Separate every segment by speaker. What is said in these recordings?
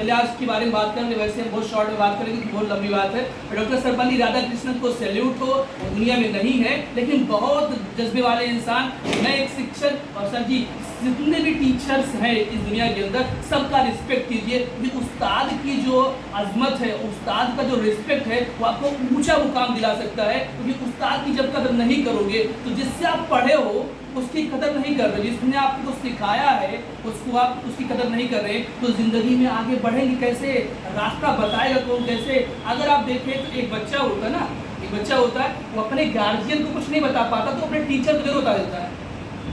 Speaker 1: पहले आज के बारे में बात करेंगे, वैसे हम बहुत शॉर्ट में बात करेंगे, बहुत लंबी बात है। डॉक्टर सर्वपल्ली राधाकृष्णन को सैल्यूट हो, वो दुनिया में नहीं है लेकिन बहुत जज्बे वाले इंसान। मैं एक शिक्षक और सर जी जितने भी टीचर्स हैं इस दुनिया के अंदर सबका रिस्पेक्ट कीजिए, क्योंकि उस्ताद की जो अजमत है, उस्ताद का जो रिस्पेक्ट है वो आपको ऊंचा मुकाम दिला सकता है। क्योंकि उस्ताद की जब कदर नहीं करोगे तो जिससे आप पढ़े हो उसकी कदर नहीं कर रहे, जिसने आपको सिखाया है उसको आप उसकी कदर नहीं कर रहे, तो ज़िंदगी में आगे बढ़ेंगे कैसे, रास्ता बताएगा कौन कैसे। अगर आप देखें तो एक बच्चा होता है ना, एक बच्चा होता है वो अपने गार्जियन को कुछ नहीं बता पाता तो अपने टीचर को जरूर बता देता है।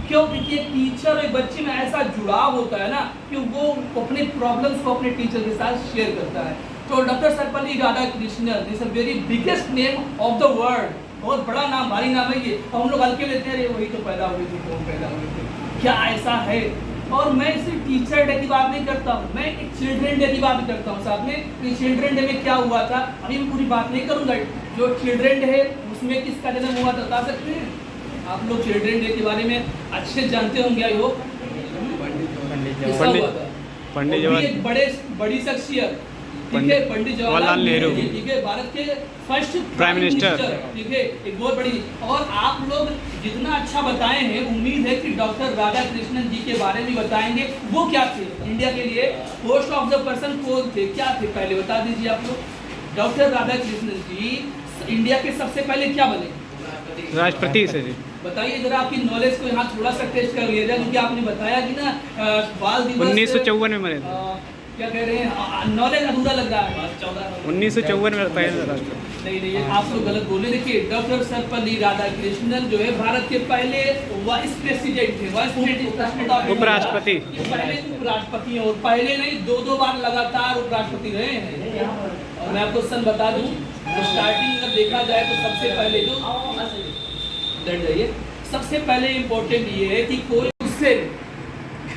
Speaker 1: क्यों? क्योंकि एक टीचर और एक बच्चे में ऐसा जुड़ाव होता है ना कि वो अपने प्रॉब्लम्स को अपने टीचर के साथ शेयर करता है। तो doctor Sarvepalli Radhakrishnan is a very biggest name of the world, बहुत बड़ा नाम, भारी नाम है ये। और हम लोग हल्के लेते हैं, वही तो पैदा हुए थे, कौन पैदा हुए थे, क्या ऐसा है। और मैं सिर्फ टीचर डे की बात नहीं करता हूँ, मैं एक चिल्ड्रन डे की बात करता हूँ साथ में। चिल्ड्रन डे में क्या हुआ था अभी मैं पूरी बात नहीं करूँगा। जो चिल्ड्रन डे है उसमें किसका जन्म हुआ था बता सकते हैं आप लोग? चिल्ड्रन डे के बारे में अच्छे जानते होंगे, आई होप। पंडित जवाहरलाल, एक बड़ी शख्सियत, ठीक है, पंडित जवाहरलाल नेहरू, ठीक है, भारत के फर्स्ट प्राइम मिनिस्टर, ठीक है, एक बहुत बड़ी। और आप लोग जितना अच्छा बताए हैं, उम्मीद है कि डॉक्टर राधाकृष्णन जी के बारे में बताएंगे। वो क्या थे इंडिया के लिए, पोस्ट ऑफ द पर्सन कौन थे, क्या थे, पहले बता दीजिए आप लोग। डॉक्टर राधाकृष्णन जी इंडिया के सबसे पहले क्या बने?
Speaker 2: राष्ट्रपति से जी।
Speaker 1: बताइए जरा, आपकी नॉलेज को यहाँ थोड़ा सा टेस्ट कर लिया जाए, क्योंकि आपने बताया कि ना बाल दिवस
Speaker 2: 1954 में मरे थे।
Speaker 1: क्या कह रहे हैं, नॉलेज अधूरा लग रहा है।
Speaker 2: 1954 में पहले
Speaker 1: नहीं, आप लोग गलत बोले। देखिए डॉक्टर सर्वपल्ली राधाकृष्णन जो है भारत के पहले वाइस प्रेसिडेंट थे, वाइस प्रेसिडेंट,
Speaker 2: उपराष्ट्रपति,
Speaker 1: पहले उपराष्ट्रपति हैं, और पहले नहीं दो बार लगातार उपराष्ट्रपति रहे हैं। और मैं आपको सन बता दूं, स्टार्टिंग अगर देखा जाए तो सबसे पहले जो जाइए, सबसे पहले इम्पोर्टेंट ये है कि कोई उससे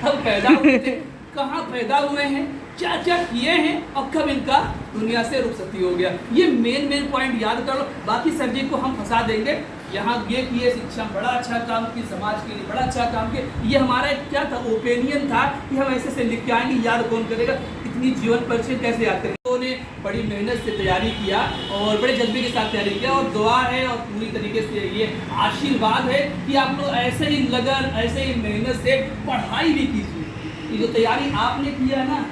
Speaker 1: कब पैदा हुए थे, कहाँ पैदा हुए हैं, क्या क्या किए हैं और कब इनका दुनिया से रुखसती हो गया। ये मेन पॉइंट याद कर लो, बाकी सब्जेक्ट को हम फंसा देंगे। यहाँ ये किए शिक्षा बड़ा अच्छा काम की, समाज के लिए बड़ा अच्छा काम किए। ये हमारा एक क्या था, ओपिनियन था कि हम ऐसे से लिख के आएंगे, याद कौन करेगा, इतनी जीवन परिचय कैसे याद करेंगे। उन्होंने बड़ी मेहनत से तैयारी किया और बड़े जज्बे के साथ तैयारी किया, और दुआ है और पूरी तरीके से ये आशीर्वाद है कि आप लोग ऐसे ही लगन, ऐसे ही मेहनत से पढ़ाई भी कीजिए। ये जो तैयारी आपने किया है ना,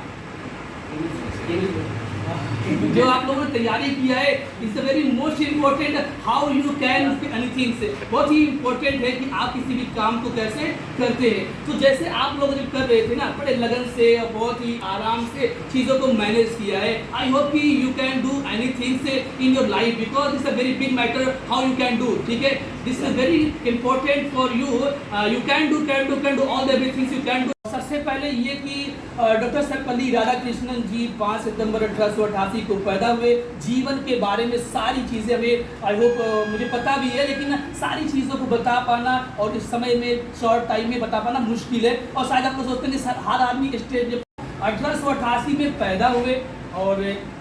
Speaker 1: जो आप लोगों ने तैयारी किया है, it's a very most important. How you can anything से बहुत ही इम्पोर्टेंट है कि आप किसी भी काम को कैसे करते हैं। तो जैसे आप लोग जब कर रहे थे ना, बड़े लगन से और बहुत ही आराम से चीज़ों को मैनेज किया है। आई होप कि यू कैन डू एनीथिंग से इन your life, because it's a very big matter how you can do, ठीक है। This is very important for you, you can do all the everything's you can do. सबसे पहले ये कि doctor Sarvepalli Radhakrishnan जी 5 सितंबर 1888 को पैदा हुए। जीवन के बारे में सारी चीज़ें हमें आई होप मुझे पता भी है, लेकिन सारी चीज़ों को बता पाना और इस समय में शॉर्ट टाइम में बता पाना मुश्किल है। और शायद आप लोग सोचते हैं हर आदमी स्टेज 1888 में पैदा हुए, और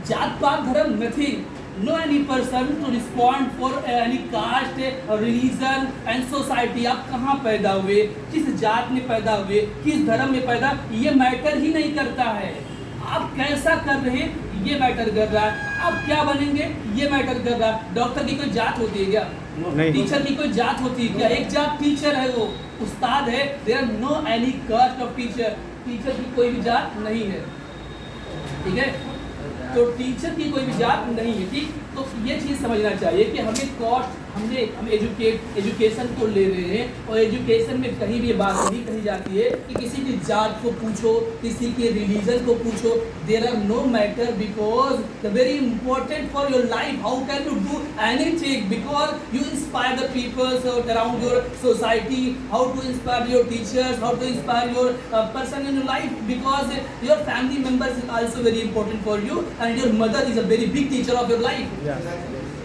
Speaker 1: जात पात धर्म nothing, no any person to respond for any caste, religion and society। आप कहाँ पैदा हुए, किस जात में पैदा हुए, किस धर्म में पैदा, ये मैटर ही नहीं करता है। आप कैसा कर रहे हैं ये मैटर कर रहा है, आप क्या बनेंगे ये मैटर कर रहा है। डॉक्टर की कोई जात होती है क्या? टीचर की कोई जात होती है क्या? एक जात टीचर है, वो उस्ताद है। There are no any caste of teacher, teacher की कोई भी जात नहीं है, ठीक है। तो टीचर की कोई भी जात नहीं है, ठीक। तो ये चीज़ समझना चाहिए कि हमें कॉस्ट, हम एजुकेशन को ले रहे हैं, और एजुकेशन में कहीं भी ये बात नहीं कही जाती है कि किसी की जात को पूछो, किसी के रिलीजन को पूछो। There are no matter, because the very important for your life, how can you do anything, because you inspire the peoples around your society, how to inspire your teachers, how to inspire your person in your life, because your family members is also very important for you, and your mother is a very big teacher of your life.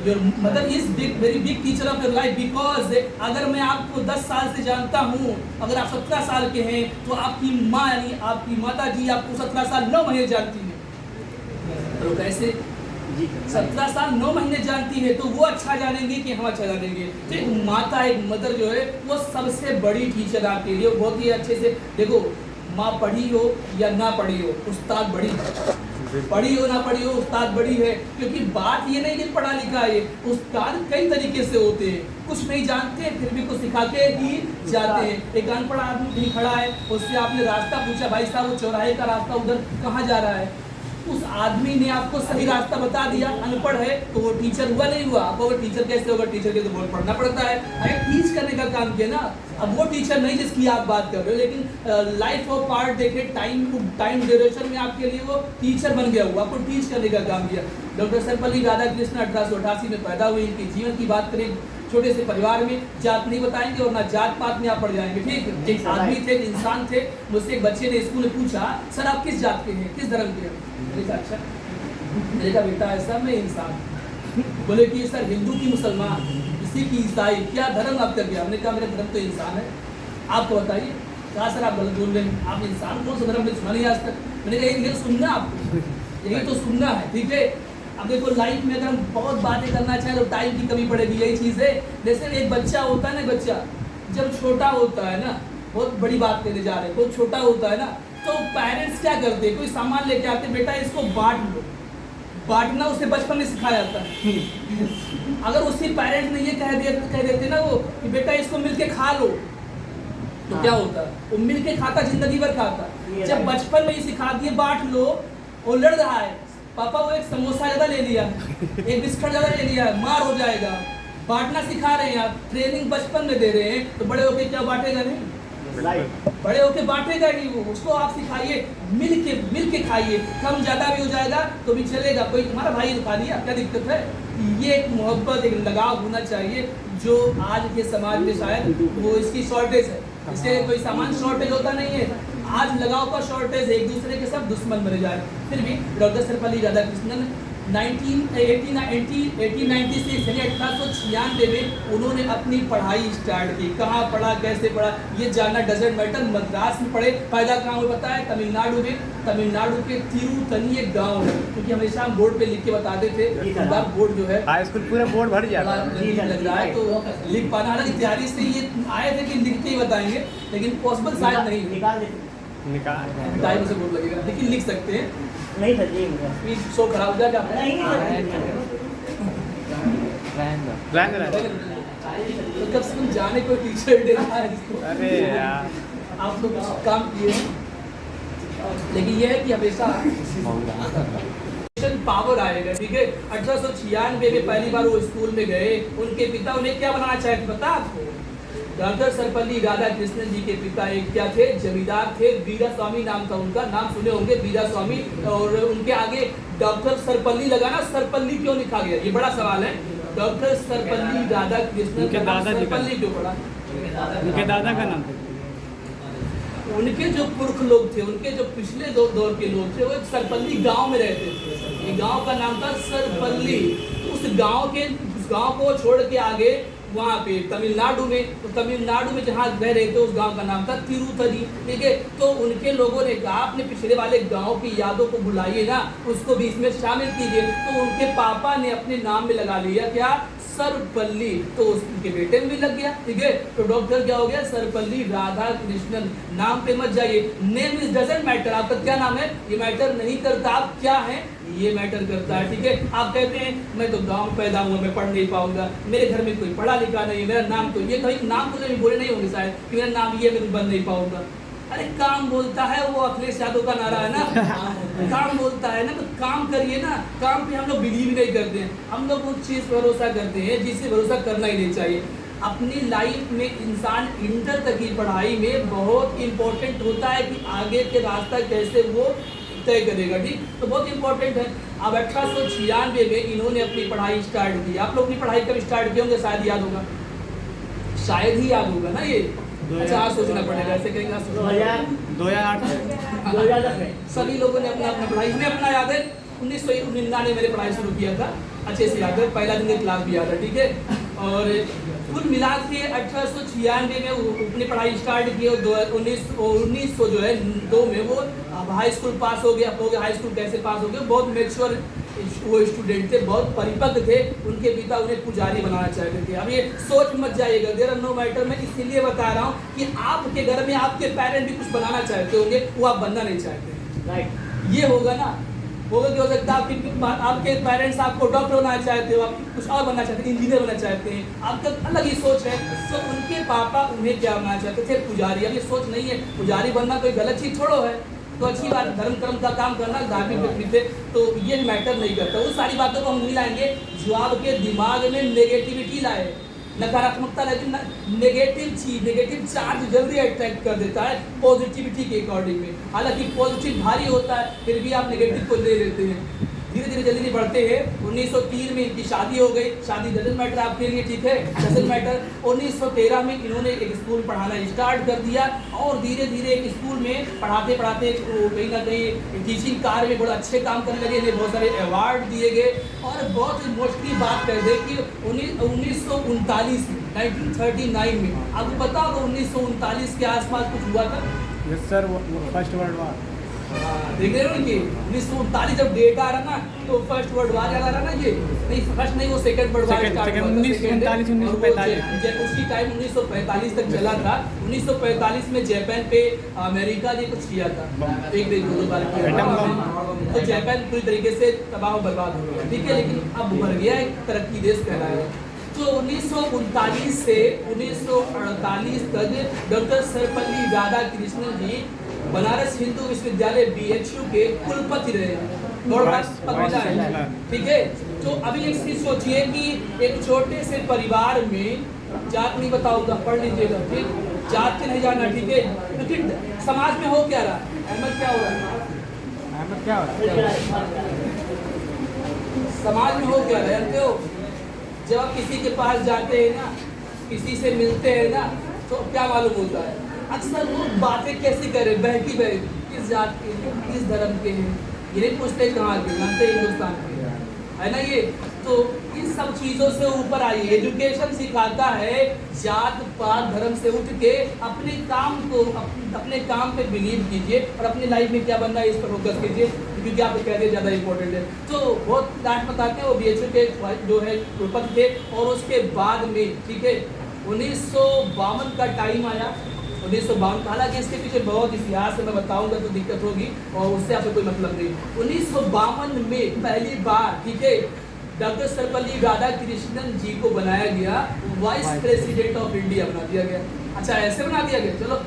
Speaker 1: Your mother is very big teacher of your life, because अगर मैं आपको 10 साल से जानता हूँ, अगर आप 17 साल के हैं, तो आपकी माँ यानी आपकी माता जी आपको 17 साल 9 महीने जानती है। तो कैसे 17 साल 9 महीने जानती है, तो वो अच्छा जानेंगे कि हम अच्छा जानेंगे। तो एक माता, एक मदर जो है वो सबसे बड़ी टीचर आपके लिए। बहुत ही अच्छे से देखो, माँ पढ़ी हो या ना पढ़ी हो, उस्ताद बड़ी पढ़ी हो ना पढ़ी हो, उस्ताद बड़ी है। क्योंकि बात ये नहीं कि पढ़ा लिखा है, उस्ताद कई तरीके से होते हैं, कुछ नहीं जानते फिर भी कुछ सिखा के ही जाते हैं। एक अनपढ़ आदमी कहीं खड़ा है, उससे आपने रास्ता पूछा, भाई साहब वो चौराहे का रास्ता उधर कहाँ जा रहा है, उस आदमी ने आपको सही रास्ता बता दिया, अनपढ़ है तो वो टीचर हुआ नहीं हुआ। आपको अगर टीचर कैसे होगा, टीचर के तो बहुत पढ़ना पड़ता है, अरे टीच करने का काम किया ना। अब वो टीचर नहीं जिसकी आप बात कर रहे हो, लेकिन लाइफ ऑफ पार्ट देखे, टाइम ड्यूरेशन में आपके लिए वो टीचर बन गया हुआ, आपको टीच करने का काम किया। डॉक्टर सर्वपल्ली राधाकृष्णन 1888 में पैदा हुए। इनके जीवन की बात करें, छोटे से परिवार में, जात नहीं बताएंगे और ना जात पात में आप पढ़ जाएंगे, ठीक। एक आदमी थे, एक इंसान थे। मुझसे एक बच्चे ने स्कूल में पूछा, सर आप किस जात के हैं, किस धर्म के हैं? मैंने कहा अच्छा, मेरे का बेटा है सर, मैं इंसान। बोले कि सर हिंदू की मुसलमान, सिख की ईसाई, क्या धर्म आपका क्या? हमने कहा मेरा धर्म तो इंसान है, आपको बताइए। कहा सर आप गलत बोल रहे हैं, आप इंसान कौन सा धर्म ने सुना नहीं आज तक? मैंने कहा ये सुनना आपको, यही तो सुनना है, ठीक है। अब देखो लाइफ में अगर हम बहुत बातें करना चाहें तो टाइम की कमी पड़ेगी, यही चीज़ है। जैसे एक बच्चा होता है ना, बच्चा जब छोटा होता है ना, बहुत बड़ी बात कहने जा रहे हैं, बहुत छोटा होता है ना, तो पेरेंट्स क्या करते हैं, कोई सामान लेके आते, बेटा इसको बांट लो। बांटना उसे बचपन में सिखाया जाता है। अगर उसी पेरेंट्स ने ये कह देते ना वो कि बेटा इसको मिलके खा लो, तो क्या होता है, वो मिलके खाता, जिंदगी भर खाता। जब बचपन में ही सिखा दिए बांट लो, वो लड़ रहा है, पापा वो एक समोसा ज़्यादा ले लिया, एक बिस्कुट ज़्यादा ले लिया, मार हो जाएगा। बांटना सिखा रहे हैं आप, ट्रेनिंग बचपन में दे रहे हैं, तो बड़े होके क्या बांटेगा? नहीं, बड़े होके बांटेगा ही वो। उसको आप सिखाइए मिल के खाइए, कम ज़्यादा भी हो जाएगा तो भी चलेगा। कोई तुम्हारा भाई ने खा लिया, क्या दिक्कत है? ये एक मोहब्बत, एक लगाव होना चाहिए, जो आज के समाज में शायद वो इसकी शॉर्टेज है। इससे कोई सामान शॉर्टेज होता नहीं है, आज लगाव का शॉर्टेज, एक दूसरे के सब दुश्मन बने जाए। फिर भी डॉक्टर सर्वपल्ली राधाकृष्णन 1896 यानी 1896 में उन्होंने अपनी पढ़ाई स्टार्ट की। कहाँ पढ़ा, कैसे पढ़ा, ये जानना डजेंट मैटर। मद्रास में पढ़े, पैदा कहाँ हुए पता है? तमिलनाडु में। तमिलनाडु के तिरुतनी एक गाँव है, क्योंकि हमेशा हम बोर्ड पे लिख के बताते थे, बोर्ड जो है
Speaker 2: हाई स्कूल पूरा बोर्ड भर जाता
Speaker 1: लग रहा है, तो लिख पाना, हालांकि तैयारी से ये आए थे कि लिख के ही बताएंगे, लेकिन पॉसिबल शायद नहीं।
Speaker 2: निकाल
Speaker 1: टाइम से बोर्ड लगेगा, लेकिन लिख सकते हैं।
Speaker 3: नहीं सर जी,
Speaker 1: शो खराब हो जाएगा। तो कब से जाने कोई टीचर डे रहा है इसको।
Speaker 2: अरे यार,
Speaker 1: आप लोग काम किए हैं, लेकिन ये है कि हमेशा पावर आएगा, ठीक है। 1896 में पहली बार वो स्कूल में गए। उनके पिता उन्हें क्या बनाना चाहते थे पता आपको? डॉक्टर सर्वपल्ली राधाकृष्णन जी के पिता एक क्या थे, जमींदार थे, वीरास्वामी नाम था उनका, नाम सुने होंगे वीरास्वामी। और उनके आगे डॉक्टर सर्वपल्ली लगाना, सर्वपल्ली क्यों लिखा गया, ये बड़ा सवाल है। डॉक्टर सर्वपल्ली राधाकृष्णन का नाम सर्वपल्ली क्यों पड़ा?
Speaker 2: उनके दादा का नाम था।
Speaker 1: उनके जो पुरख लोग थे, उनके जो पिछले दौर के लोग थे, वो एक सरपल्ली गांव में रहते थे। ये गांव का नाम था सरपल्ली। उस गांव को छोड़ के आगे वहाँ पे तमिलनाडु में, तो तमिलनाडु में जहाँ रह रहे थे उस गांव का नाम था तिरुतनी, ठीक है। तो उनके लोगों ने कहा अपने पिछले वाले गांव की यादों को भुलाइए ना, उसको भी इसमें शामिल कीजिए। तो उनके पापा ने अपने नाम में लगा लिया क्या, सर्वपल्ली। तो उसके बेटे में भी लग गया, ठीक है। तो डॉक्टर क्या हो गया, सर्वपल्ली राधाकृष्णन। नाम पे मत जाइए, नेम इज डजंट मैटर, आपका क्या नाम है ये मैटर नहीं करता, आप क्या हैं ये मैटर करता है, ठीक है। आप कहते हैं मैं तो गांव में पैदा हुआ, मैं पढ़ नहीं पाऊंगा, मेरे घर में कोई पढ़ा लिखा नहीं है, मेरा नाम तो ये, कहीं नाम तो नहीं बोले नहीं होंगे शायद कि मेरा नाम ये, मैं बन नहीं पाऊंगा। अरे काम बोलता है, वो अखिलेश यादव का नारा है ना, काम बोलता है ना, तो काम करिए ना। काम पे हम लोग बिलीव नहीं करते हैं, हम लोग उस चीज़ पर भरोसा करते हैं जिससे भरोसा करना ही नहीं चाहिए। अपनी लाइफ में इंसान इंटर तक की पढ़ाई में बहुत इम्पोर्टेंट होता है कि आगे के रास्ता कैसे वो तय करेगा, ठीक। तो बहुत इंपॉर्टेंट है। अब 1896 में इन्होंने अपनी पढ़ाई स्टार्ट की। आप लोग अपनी पढ़ाई कब स्टार्ट किए होंगे, शायद याद होगा, शायद ही याद होगा ना ये। अच्छा आज सोचना पड़ेगा, ऐसे कहेंगे
Speaker 2: 2008
Speaker 3: में
Speaker 1: सभी लोगों ने अपना अपना पढ़ाई, हमें अपना याद है 1999 मैंने पढ़ाई शुरू किया था, अच्छे से याद है, पहला दिन क्लास भी याद है, ठीक है। और कुल मिला के 1896 में अपनी पढ़ाई स्टार्ट की और 1900 जो है 2 में वो हाई स्कूल पास हो गया। हाई स्कूल कैसे पास हो गया, बहुत मैच्योर वो स्टूडेंट थे, बहुत परिपक्व थे। उनके पिता उन्हें पुजारी बनाना चाहते थे। अब ये सोच मत जाइएगा, देयर आर नो मैटर, मैं इसीलिए बता रहा हूँ कि आपके घर में आपके पेरेंट भी कुछ बनाना चाहते होंगे, वो आप बनना नहीं चाहते,
Speaker 3: राइट।
Speaker 1: ये होगा ना। हो सकता है आपके पेरेंट्स आपको डॉक्टर बनाना चाहते हो, आप कुछ और बनना चाहते हैं, इंजीनियर बनना चाहते हैं, आपका अलग ही सोच है। तो उनके पापा उन्हें क्या बनना चाहते थे? पुजारी। अब ये सोच नहीं है, पुजारी बनना कोई गलत चीज़ छोड़ो है, तो अच्छी बात, धर्म कर्म का काम करना, धार्मिक व्यक्ति थे, तो ये मैटर नहीं करता। उस सारी बातों को हम नहीं लाएंगे जो आपके दिमाग में नेगेटिविटी लाए, नकारात्मकता, लेकिन नेगेटिव चीज, नेगेटिव चार्ज जल्दी अट्रैक्ट कर देता है पॉजिटिविटी के अकॉर्डिंग में। हालांकि पॉजिटिव भारी होता है, फिर भी आप नेगेटिव को ले लेते हैं। धीरे धीरे जल्दी बढ़ते हैं। 1903 में इनकी शादी हो गई। शादी डजंट मैटर आपके लिए, ठीक है, डजंट मैटर। 1913 में इन्होंने एक स्कूल पढ़ाना स्टार्ट कर दिया और धीरे धीरे एक स्कूल में पढ़ाते पढ़ाते कहीं ना कहीं टीचिंग कार्य में बड़ा अच्छे काम करने लगे। इन्हें बहुत सारे अवार्ड दिए गए। और बहुत मोस्टली बात कर दें कि 1939 में, 1939 में आपको पता होगा 1939 के आसपास कुछ हुआ था।
Speaker 2: Yes sir, first world war.
Speaker 1: देख रहे हो कि 1939 जब डेट आ रहा ना, तो फर्स्ट वर्ल्ड वार याद आ रहा ना। ये नहीं, फर्स्ट नहीं, वो सेकंड वर्ल्ड वार स्टार्ट हुआ था।
Speaker 2: 1939 1945
Speaker 1: उसी टाइम 1945 तक चला था। 1945 में जापान पे अमेरिका ने कुछ किया था, एक दिन दो बार किया, तो जापान पूरी तरीके से तबाह बर्बाद हो गया, ठीक है। लेकिन अब उभर गया, एक तरक्की देश कहलाया। तो 1939 से 1948 तक डॉक्टर सर्वपल्ली राधाकृष्णन जी बनारस हिंदू विश्वविद्यालय BHU के कुलपति रहे, ठीक है। तो अभी एक चीज सोचिए कि एक छोटे से परिवार में, जात नहीं बताऊंगा, पढ़ लीजिएगा, ठीक, जात के नहीं जाना, ठीक है। लेकिन समाज में हो क्या रहा है? अहमद क्या हो रहा है?
Speaker 2: अहमद क्या हो रहा है?
Speaker 1: समाज में हो क्या रहा है जानते हो? जब आप किसी के पास जाते हैं ना, किसी से मिलते हैं ना, तो क्या मालूम होता है? अक्सर लोग बातें कैसी करें, बहकी बहकी, किस जात के हैं, किस धर्म के हैं, ये नहीं पूछते कहाँ के, जानते हिंदुस्तान के, है ना ये। तो इन सब चीज़ों से ऊपर आइए। एजुकेशन सिखाता है जात पात धर्म से उठ के अपने काम को, अपने काम पे बिलीव कीजिए और अपनी लाइफ में क्या बनना है इस पर फोकस कीजिए, क्योंकि आपके कैरियर ज़्यादा इंपॉर्टेंट है। तो बहुत डांट बताते हैं, वो BHU के जो है कुलपति थे। और उसके बाद में, ठीक है, 1952 का टाइम आया। 1952, हालांकि इसके पीछे बहुत इतिहास है, मैं बताऊंगा तो दिक्कत होगी और उससे आपको कोई मतलब नहीं। 1952 में पहली बार, ठीक है, डॉक्टर सर्वपल्ली राधाकृष्णन जी को बनाया गया वाइस प्रेसिडेंट ऑफ इंडिया, बना दिया गया। अच्छा, ऐसे बना दिया गया, चलो,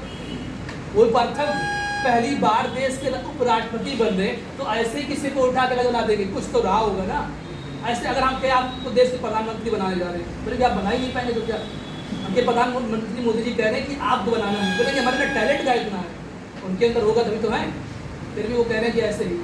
Speaker 1: वो प्रथम पहली बार देश के उपराष्ट्रपति बन रहे, तो ऐसे किसी को उठा के बना देंगे, कुछ तो रहा होगा ना। ऐसे अगर हम क्या आपको देश के प्रधानमंत्री बनाने जा रहे हैं, बोले आप बना ही नहीं पाएंगे तो क्या? उनके प्रधानमंत्री मोदी जी कह रहे हैं कि आपको बनाना है, बोले कि हमारे में टैलेंट का इतना है, उनके अंदर होगा तभी तो है। फिर भी वो कह रहे हैं कि ऐसे ही।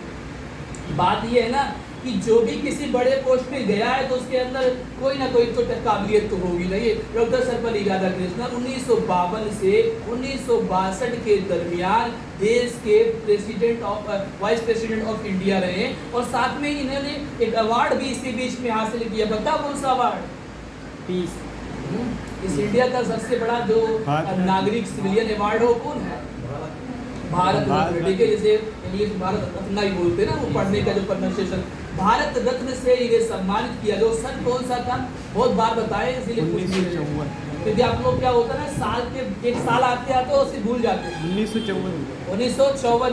Speaker 1: बात ये है ना कि जो भी किसी बड़े पोस्ट पे गया है तो उसके अंदर कोई ना कोई तो काबिलियत तो होगी नहीं। डॉक्टर सर्वपल्ली राधाकृष्णन 1952 से 1962 के दरमियान देश के president of vice president of India रहे। और साथ में इन्होंने एक अवार्ड भी इसी बीच में हासिल किया। बता कौन सा अवार्ड?
Speaker 2: पीस।
Speaker 1: इस इंडिया का सबसे बड़ा जो नागरिक सिविलियन अवार्ड हो कौन है? भारत रत्न, ठीक है। जैसे इंग्लिश में भारत रत्न ही बोलते हैं ना, वो पढ़ने का जो प्रोनाउंसिएशन, भारत रत्न से इन्हें सम्मानित किया गया। सन कौन सा था? बहुत बार बताए, इसीलिए
Speaker 2: 1954।
Speaker 1: क्योंकि आप लोग क्या होता है ना, साल के एक साल आते आते हो उसे भूल जाते हैं। 1954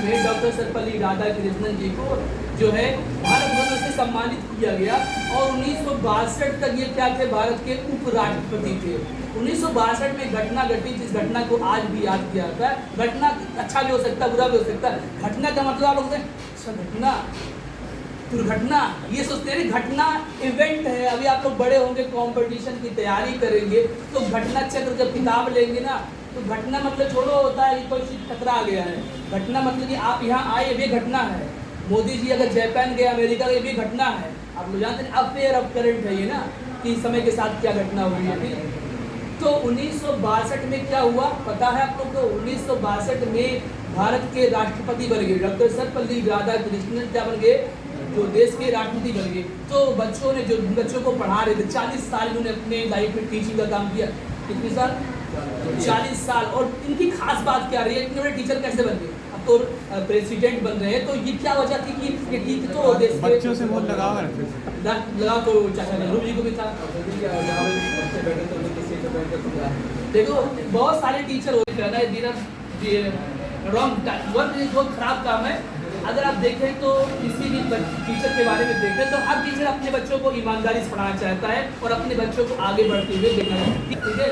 Speaker 1: में डॉक्टर सर्वपल्ली राधाकृष्णन जी को जो है भारत रत्न से सम्मानित किया गया। और 1962 तक ये क्या थे? भारत के उपराष्ट्रपति थे। 1962 में घटना घटी, जिस घटना को आज भी याद किया जाता है। घटना अच्छा भी हो सकता है, बुरा भी हो सकता है। घटना का मतलब आप लोग अच्छा, घटना, दुर्घटना, ये सोचते हैं घटना इवेंट है। अभी आप लोग बड़े होंगे, कंपटीशन की तैयारी करेंगे, तो घटना चक्र जब किताब लेंगे ना, तो घटना मतलब छोड़ो होता है कि कोई चीज़ टकरा गया है। घटना मतलब कि आप यहाँ आए, ये घटना है। मोदी जी अगर जापान गए, अमेरिका गए, ये भी घटना है। आप लोग जानते हैं अफेयर ऑफ करंट है ये ना, कि समय के साथ क्या घटना हुई है, ठीक है। तो 1962 में क्या हुआ पता है आप लोग को? 1962 में भारत के राष्ट्रपति बन गए डॉक्टर सर्वपल्ली राधाकृष्णन। क्या बन गए? जो देश के राष्ट्रपति बन गए। तो बच्चों ने, जो बच्चों को पढ़ा रहे थे, 40 साल इन्होंने अपने लाइफ में टीचिंग का काम किया। कितने साल? 40 साल। और इनकी खास बात क्या रही है? इतने बड़े टीचर कैसे बन गए? अब तो प्रेसिडेंट बन रहे हैं, तो ये क्या वजह थी कि ये टीचर तो देश के
Speaker 2: बच्चों से बहुत लगाव है।
Speaker 1: लगाव तो चाचा नेहरू जी को भी था। देखो बहुत सारे टीचर होते हैं ना, रॉन्ग बहुत खराब काम है। अगर आप देखें तो किसी भी टीचर के बारे में देखें तो हर टीचर अपने बच्चों को ईमानदारी से पढ़ाना चाहता है और अपने बच्चों को आगे बढ़ते हुए देखना चाहता है। ठीक है,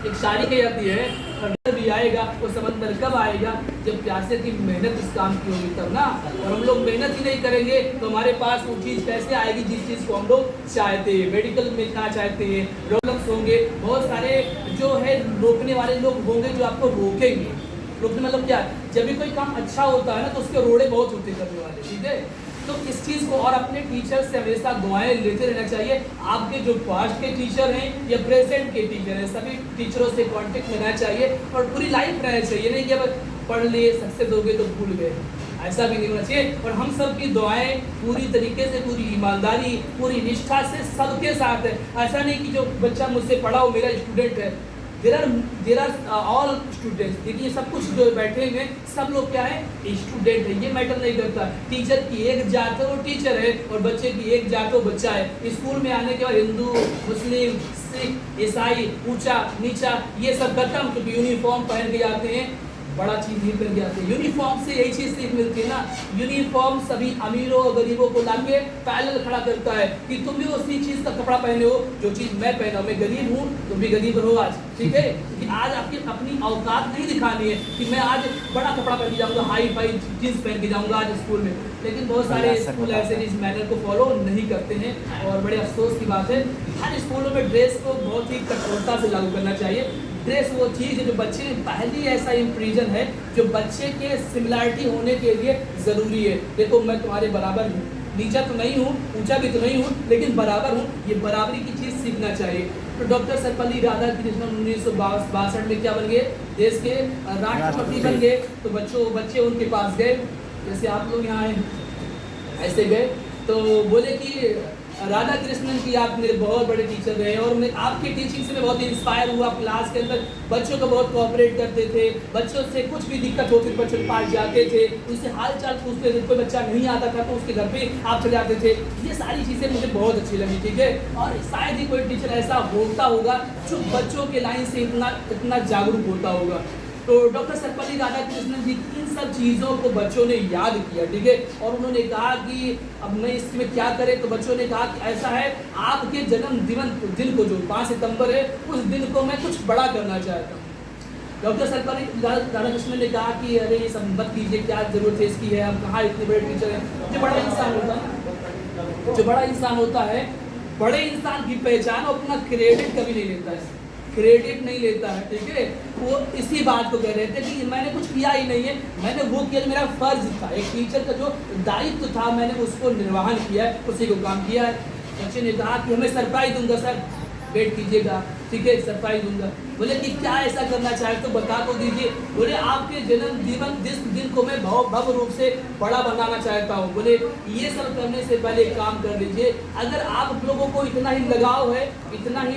Speaker 1: एक शायरी कही जाती है, समंदर भी आएगा, वो समंदर कब आएगा, जब प्यासे की मेहनत इस काम की होगी तब ना। और हम लोग मेहनत ही नहीं करेंगे तो हमारे पास वो चीज़ कैसे आएगी जिस चीज़ को हम लोग चाहते हैं, मेडिकल में जाना चाहते हैं, डेवलप्स होंगे, बहुत सारे जो है रोकने वाले लोग होंगे जो आपको रोकेंगे। रोकने मतलब क्या, जब भी कोई काम अच्छा होता है ना तो उसके रोड़े बहुत होते करने वाले। ठीक है, तो इस चीज़ को और अपने टीचर से हमेशा दुआएं लेते रहना चाहिए। आपके जो पास्ट के टीचर हैं या प्रेजेंट के टीचर हैं, सभी टीचरों से कांटेक्ट में रहना चाहिए और पूरी लाइफ रहना चाहिए। नहीं कि अब पढ़ लिए सक्सेस हो गए तो भूल गए, ऐसा भी नहीं होना चाहिए। और हम सब की दुआएं पूरी तरीके से, पूरी ईमानदारी, पूरी निष्ठा से सबके साथ है। ऐसा नहीं कि जो बच्चा मुझसे पढ़ा हो मेरा स्टूडेंट है। There are all students. देखिए सब कुछ जो बैठे हुए सब लोग क्या है, स्टूडेंट है, ये मैटर नहीं करता। टीचर की एक जात है वो टीचर है और बच्चे की एक जात वो बच्चा है। स्कूल में आने के बाद हिंदू, मुस्लिम, सिख, ईसाई, ऊंचा नीचा ये सब खत्म, क्योंकि यूनिफॉर्म पहन के जाते हैं। बड़ा चीज़ ये पहन के आते हैं, यूनिफॉर्म से यही चीज़ सीख मिलती है ना। यूनिफॉर्म सभी अमीरों और गरीबों को लाके पैरेलल खड़ा करता है कि तुम भी उसी चीज़ का कपड़ा पहने हो जो चीज़ मैं पहना हूँ। मैं गरीब हूँ, तुम भी गरीब रहो आज। ठीक है, कि आज आपकी अपनी औकात नहीं दिखानी है कि मैं आज बड़ा कपड़ा पहन के जाऊँगा, हाई फाई जीन्स पहन के जाऊँगा आज स्कूल में। लेकिन बहुत सारे स्कूल ऐसे इस मैनर को फॉलो नहीं करते हैं और बड़े अफसोस की बात है। हर स्कूलों में ड्रेस को बहुत ही कठोरता से लागू करना चाहिए। ड्रेस वो चीज़ है जो बच्चे पहली ऐसा इम्प्रीजन है जो बच्चे के सिमिलैरिटी होने के लिए ज़रूरी है। देखो मैं तुम्हारे बराबर हूँ, नीचा तो नहीं हूँ, ऊंचा भी तो नहीं हूँ, लेकिन बराबर हूँ, ये बराबरी की चीज़ सीखना चाहिए। तो डॉक्टर सर्वपल्ली राधाकृष्णन 1962 में क्या बन गए, देश के राष्ट्रपति बन गए। तो बच्चे उनके पास गए, जैसे आप लोग यहाँ आए ऐसे गए, तो बोले कि राधा कृष्णन की आप मेरे बहुत बड़े टीचर रहे और मैं आपकी टीचिंग से मैं बहुत इंस्पायर हुआ। क्लास के अंदर बच्चों को बहुत कोऑपरेट करते थे, बच्चों से कुछ भी दिक्कत होती थी बच्चों के पास जाते थे, उनसे हाल चाल पूछते थे। कोई बच्चा नहीं आता था तो उसके घर पे आप चले जाते थे। ये सारी चीज़ें मुझे बहुत अच्छी लगी। ठीक है, और शायद ही कोई टीचर ऐसा होता होगा जो बच्चों के लाइन से इतना जागरूक होता होगा। तो डॉक्टर सर्वपल्ली राधाकृष्णन जी इन सब चीज़ों को बच्चों ने याद किया। ठीक है, और उन्होंने कहा कि अब मैं इसमें क्या करें, तो बच्चों ने कहा कि ऐसा है, आपके जन्म दिन को जो 5 सितंबर है उस दिन को मैं कुछ बड़ा करना चाहता हूँ। डॉक्टर सर्वपल्ली राधाकृष्णन ने कहा कि अरे ये सब मत कीजिए, क्या जरूरत है इसकी है, हम कहाँ इतने बड़े टीचर हैं। जो बड़ा इंसान होता है, बड़े इंसान की पहचान अपना क्रेडिट कभी नहीं लेता है, क्रेडिट नहीं लेता है। ठीक है, वो इसी बात को कह रहे थे कि मैंने कुछ किया ही नहीं है, मैंने वो किया मेरा फर्ज था, एक टीचर का जो दायित्व था मैंने उसको निर्वहन किया है, उसी को काम किया है। बच्चे ने कहा कि हमें सरप्राइज दूंगा सर, वेट कीजिएगा। ठीक है, सरप्राइज दूंगा। बोले कि क्या ऐसा करना चाहे तो बता तो दीजिए। बोले आपके जन्म जिस दिन को मैं भव्य रूप से बड़ा बनाना चाहता हूँ। बोले ये सब करने से पहले काम कर लीजिए। अगर आप लोगों को इतना ही लगाव है, इतना ही